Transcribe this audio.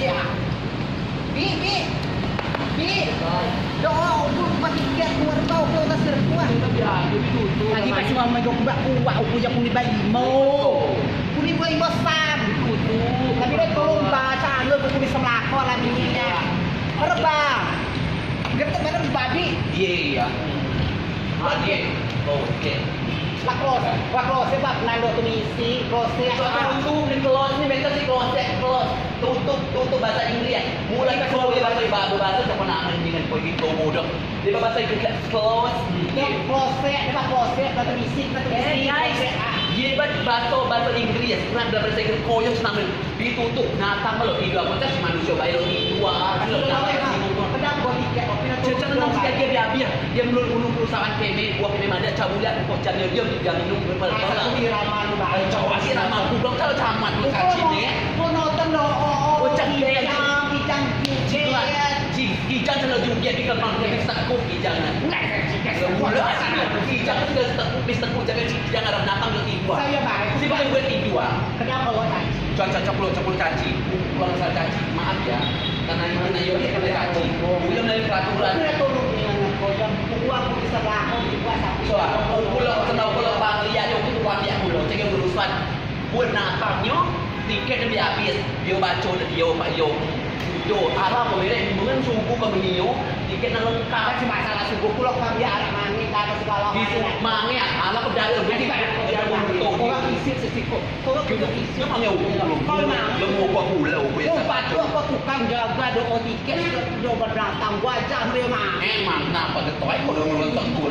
ya. Bi. Doa aku pasti tiket keluar tahu kalau tak serkuah. Lagi pas cuma megok bak kuat aku yang pun dibayi mau. Pun dibayi besar. Tapi dia tolong baca lu pun bisa melakon lah bininya. Bang. Gertek mana babi? Iya. Oke. Oke. Lah close sebab nando tu misi close Tutup ni close ni betul si close. Tutup bahasa Inggeris. Mulai close bahasa bahasa siapa nak dengan kau itu bodoh. Dia bahasa Inggeris close. close kata misi. Ye bahasa Inggris kurang dapat bahasa Inggris koyo senang ditutup natang lo tidur apa sih manusia bayar itu Kenapa kau tiket? Cecer nang sekali dia melulu perusahaan keme buah keme ada cabulan kok jadi dia minum berapa Aku di ramah lu baik. coba sih nama aku dong kalau camat lu kaci ni Kau nonton lo. Kijang selalu juga di kemang dia bisa takut kijang mula asal kijang tu dia takut bisa takut jangan orang datang dia tidur Saya baik. si boleh buat tidur Kenapa lo tadi? cuaca ceplo caci kalau saya caci maaf ya karena ini dia kena caci belum dari peraturan Saya tolong dengan kau yang uang bisa laku dibuat sampai. so pulau senau pulau panglia dia itu uang dia pulau jadi urusan buat natangnya tiket dia habis dia baca dia pak yo arah boleh mungkin suku ke beliau tiket lengkap Cuma salah suku pulau kami arah mangin kata segala di mangi ala ke dalam jadi dia betul orang isi sesiko. Kau kita kita isi. dia panggil kau lemu gua pulau Oh, patu apa tukang jaga do tiket do berdatang wajah dia mah. emang kenapa ketoi kalau melontok gua